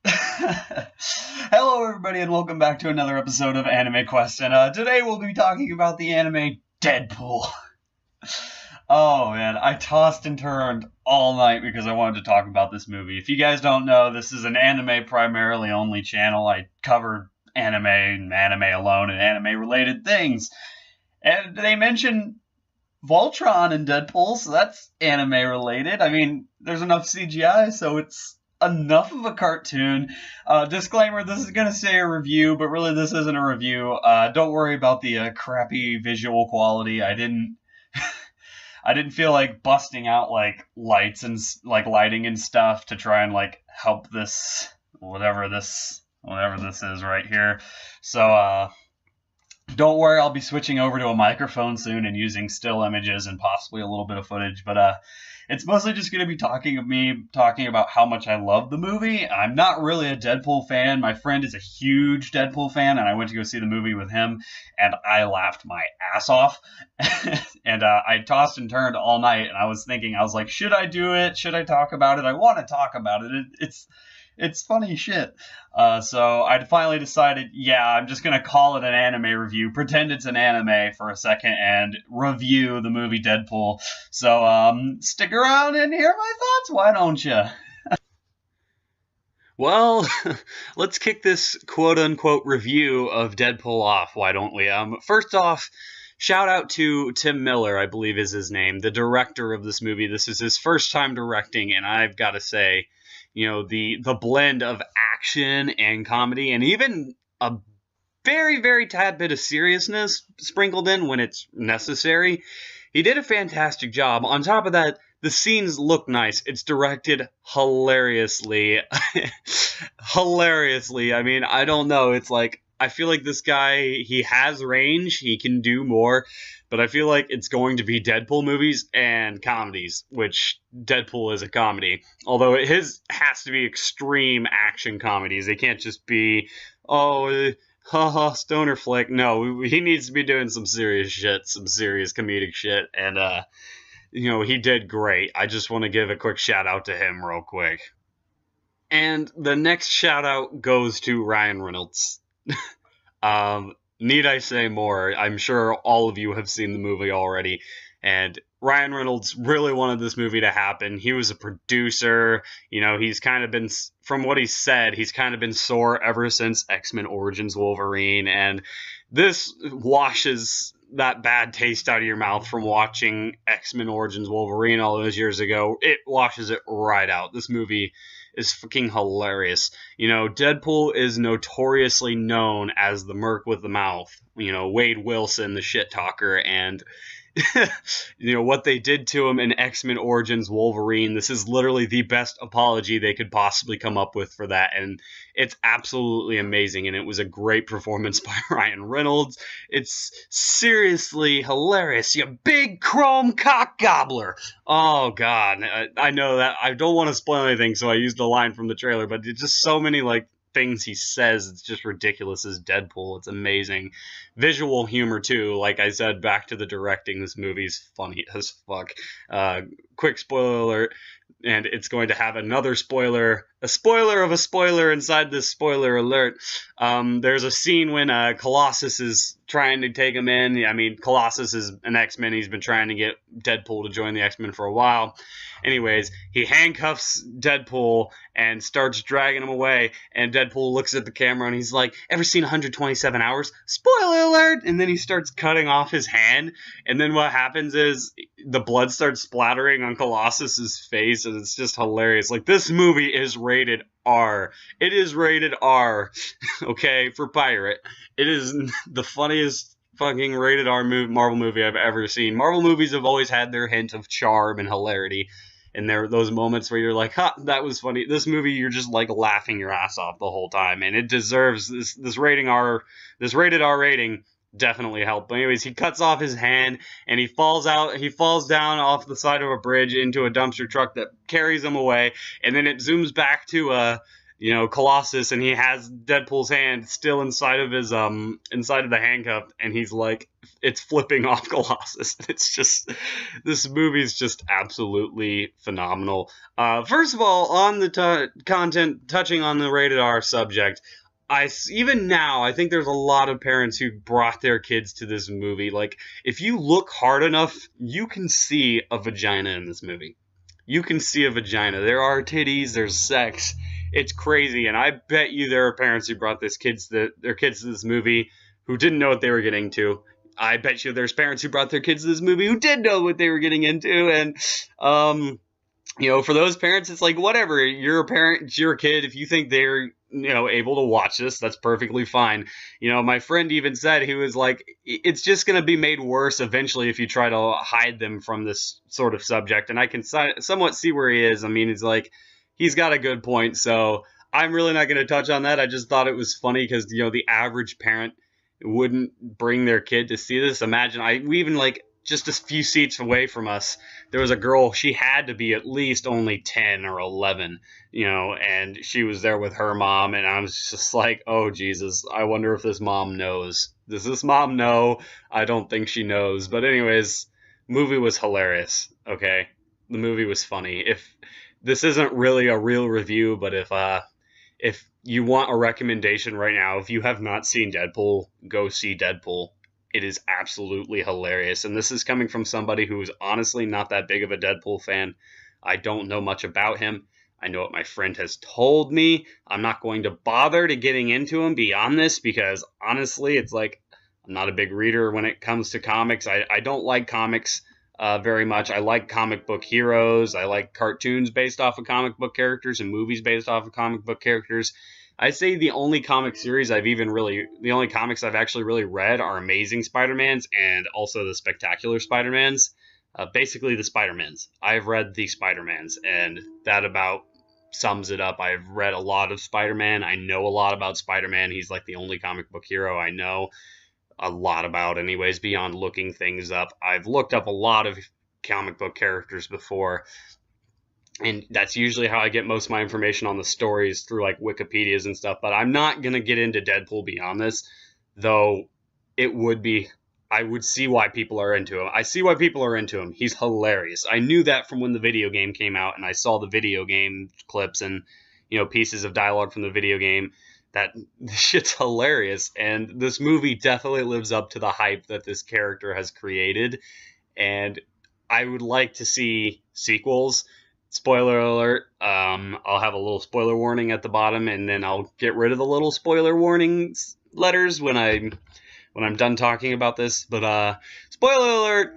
Hello, everybody, and welcome back to another episode of AnimeQuest. And today we'll be talking about the anime Deadpool. Oh man, I tossed and turned all night because I wanted to talk about this movie. If you guys don't know, this is an anime primarily only channel. I cover anime and anime alone and anime related things. And they mention Voltron in Deadpool, so that's anime related. I mean, there's enough CGI, so it's enough of a cartoon. Disclaimer, this is going to say a review, but really this isn't a review. Don't worry about the crappy visual quality. I didn't I didn't feel like busting out like lights and like lighting and stuff to try and like help this whatever this is right here. So don't worry, I'll be switching over to a microphone soon and using still images and possibly a little bit of footage, but it's mostly just going to be talking about how much I love the movie. I'm not really a Deadpool fan. My friend is a huge Deadpool fan, and I went to go see the movie with him, and I laughed my ass off. And I tossed and turned all night, and I was like, should I do it? Should I talk about it? I want to talk about it. It's funny shit. So I finally decided, yeah, I'm just going to call it an anime review, pretend it's an anime for a second, and review the movie Deadpool. So stick around and hear my thoughts, why don't you? Well, let's kick this quote-unquote review of Deadpool off, why don't we? First off, shout out to Tim Miller, I believe is his name, the director of this movie. This is his first time directing, and I've got to say, the blend of action and comedy, and even a very, very tad bit of seriousness sprinkled in when it's necessary. He did a fantastic job. On top of that, the scenes look nice. It's directed hilariously. Hilariously. I mean, I don't know. It's like, I feel like this guy, he has range. He can do more. But I feel like it's going to be Deadpool movies and comedies, which Deadpool is a comedy. Although his has to be extreme action comedies. They can't just be, haha, stoner flick. No, he needs to be doing some serious shit, some serious comedic shit. And, he did great. I just want to give a quick shout out to him real quick. And the next shout out goes to Ryan Reynolds. Need I say more? I'm sure all of you have seen the movie already. And Ryan Reynolds really wanted this movie to happen. He was a producer. He's kind of been, from what he said, he's kind of been sore ever since X-Men Origins Wolverine. And this washes that bad taste out of your mouth from watching X-Men Origins Wolverine all those years ago. It washes it right out. This movie is fucking hilarious. Deadpool is notoriously known as the merc with the mouth. Wade Wilson, the shit talker, and what they did to him in X-Men Origins Wolverine. This is literally the best apology they could possibly come up with for that, and it's absolutely amazing, and it was a great performance by Ryan Reynolds. It's seriously hilarious, you big chrome cock gobbler. Oh god, I know that I don't want to spoil anything, so I used the line from the trailer, but it's just so many things he says, it's just ridiculous as Deadpool. It's amazing. Visual humor too. Like I said, back to the directing, this movie's funny as fuck. Quick spoiler alert, and it's going to have another spoiler, a spoiler of a spoiler inside this spoiler alert. There's a scene when Colossus is trying to take him in. I mean, Colossus is an X-Men. He's been trying to get Deadpool to join the X-Men for a while. Anyways, he handcuffs Deadpool and starts dragging him away, and Deadpool looks at the camera and he's like, ever seen 127 Hours? Spoiler alert! And then he starts cutting off his hand, and then what happens is the blood starts splattering on Colossus's face, and it's just hilarious. Like, this movie is rated R. It is rated R, okay, for pirate. It is the funniest fucking rated R Marvel movie I've ever seen. Marvel movies have always had their hint of charm and hilarity, and there are those moments where you're like, ha, that was funny. This movie, you're just like laughing your ass off the whole time, and it deserves this rated R rating. Definitely helped. But anyways, he cuts off his hand and he falls down off the side of a bridge into a dumpster truck that carries him away, and then it zooms back to Colossus, and he has Deadpool's hand still inside of his inside of the handcuff, and he's like, it's flipping off Colossus. It's just, this movie's just absolutely phenomenal. First of all, on the content, touching on the rated R subject, even now, I think there's a lot of parents who brought their kids to this movie. Like, if you look hard enough, you can see a vagina in this movie. You can see a vagina. There are titties, there's sex. It's crazy, and I bet you there are parents who brought their kids to this movie who didn't know what they were getting into. I bet you there's parents who brought their kids to this movie who did know what they were getting into, and for those parents, it's like, whatever. You're a parent, it's your kid. If you think they're able to watch this, that's perfectly fine. My friend even said, he was like, it's just going to be made worse eventually if you try to hide them from this sort of subject. And I can somewhat see where he is. I mean, he's got a good point. So I'm really not going to touch on that. I just thought it was funny because, the average parent wouldn't bring their kid to see this. Imagine, we even just a few seats away from us, there was a girl, she had to be at least only 10 or 11, and she was there with her mom, and I was just like, oh, Jesus, I wonder if this mom knows. Does this mom know? I don't think she knows. But anyways, movie was hilarious, okay? The movie was funny. If this isn't really a real review, but if you want a recommendation right now, if you have not seen Deadpool, go see Deadpool. It is absolutely hilarious. And this is coming from somebody who's honestly not that big of a Deadpool fan. I don't know much about him. I know what my friend has told me. I'm not going to bother to getting into him beyond this because honestly, it's like, I'm not a big reader when it comes to comics. I don't like comics very much. I like comic book heroes. I like cartoons based off of comic book characters and movies based off of comic book characters. I'd say the only comic series the only comics I've actually really read are Amazing Spider-Mans and also the Spectacular Spider-Mans. Basically the Spider-Mans. I've read the Spider-Mans, and that about sums it up. I've read a lot of Spider-Man. I know a lot about Spider-Man. He's like the only comic book hero I know a lot about anyways, beyond looking things up. I've looked up a lot of comic book characters before, and that's usually how I get most of my information on the stories, through Wikipedias and stuff. But I'm not going to get into Deadpool beyond this, though I would see why people are into him. I see why people are into him. He's hilarious. I knew that from when the video game came out, and I saw the video game clips and, pieces of dialogue from the video game. That shit's hilarious. And this movie definitely lives up to the hype that this character has created. And I would like to see sequels. Spoiler alert, I'll have a little spoiler warning at the bottom, and then I'll get rid of the little spoiler warning letters when I'm done talking about this. But spoiler alert,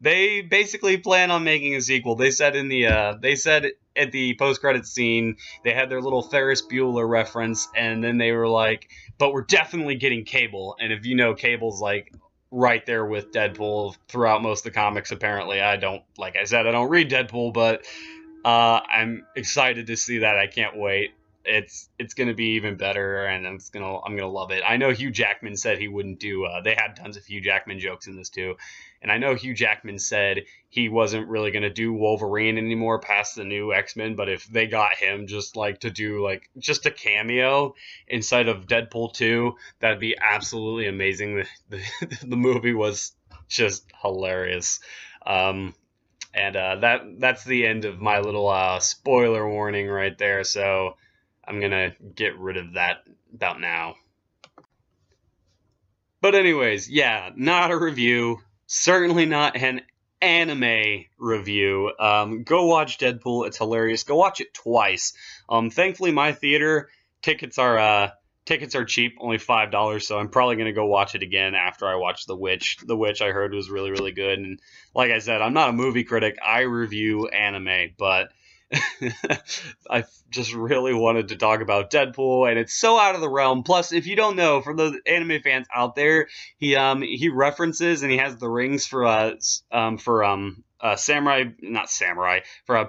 they basically plan on making a sequel. They said at the post-credits scene, they had their little Ferris Bueller reference, and then they were like, but we're definitely getting Cable. And if you know, Cable's right there with Deadpool throughout most of the comics, apparently. Like I said, I don't read Deadpool, but I'm excited to see that. I can't wait. It's gonna be even better, and I'm gonna love it. I know Hugh Jackman said he wouldn't do. They had tons of Hugh Jackman jokes in this too, and I know Hugh Jackman said he wasn't really gonna do Wolverine anymore past the new X-Men. But if they got him just to do just a cameo inside of Deadpool 2, that'd be absolutely amazing. The movie was just hilarious. And that's the end of my little spoiler warning right there. So I'm going to get rid of that about now. But anyways, yeah, not a review. Certainly not an anime review. Go watch Deadpool. It's hilarious. Go watch it twice. Thankfully, my theater tickets are cheap, only $5, so I'm probably going to go watch it again after I watch The Witch. The Witch I heard was really, really good. And like I said, I'm not a movie critic. I review anime, but I just really wanted to talk about Deadpool, and it's so out of the realm. Plus, if you don't know, for the anime fans out there, he references and he has the rings for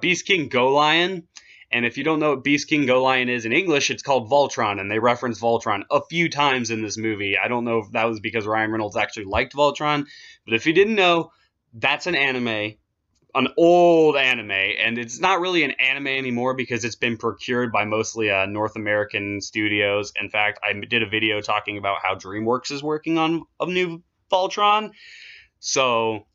Beast King Go Lion. And if you don't know what Beast King Go Lion is in English, it's called Voltron, and they reference Voltron a few times in this movie. I don't know if that was because Ryan Reynolds actually liked Voltron, but if you didn't know, that's an anime an old anime, and it's not really an anime anymore because it's been procured by mostly North American studios. In fact, I did a video talking about how DreamWorks is working on a new Voltron. So,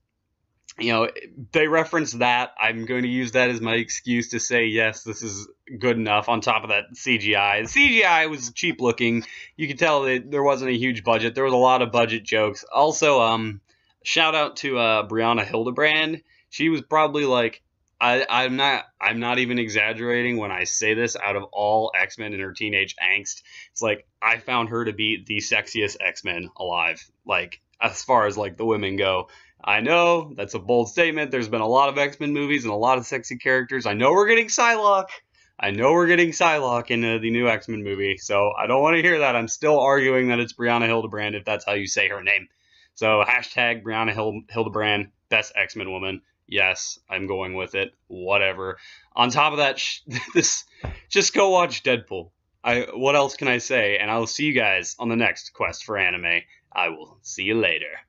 they reference that. I'm going to use that as my excuse to say, yes, this is good enough. On top of that CGI. The CGI was cheap looking. You could tell that there wasn't a huge budget. There was a lot of budget jokes. Also, shout out to Brianna Hildebrand. She was probably like, I'm not even exaggerating when I say this, out of all X-Men in her teenage angst, it's like I found her to be the sexiest X-Men alive. Like, as far as like the women go. I know that's a bold statement. There's been a lot of X-Men movies and a lot of sexy characters. I know we're getting Psylocke. in the new X-Men movie, so I don't want to hear that. I'm still arguing that it's Brianna Hildebrand if that's how you say her name. So hashtag Brianna Hildebrand, best X-Men woman. Yes, I'm going with it. Whatever. On top of that, just go watch Deadpool. What else can I say? And I will see you guys on the next Quest for Anime. I will see you later.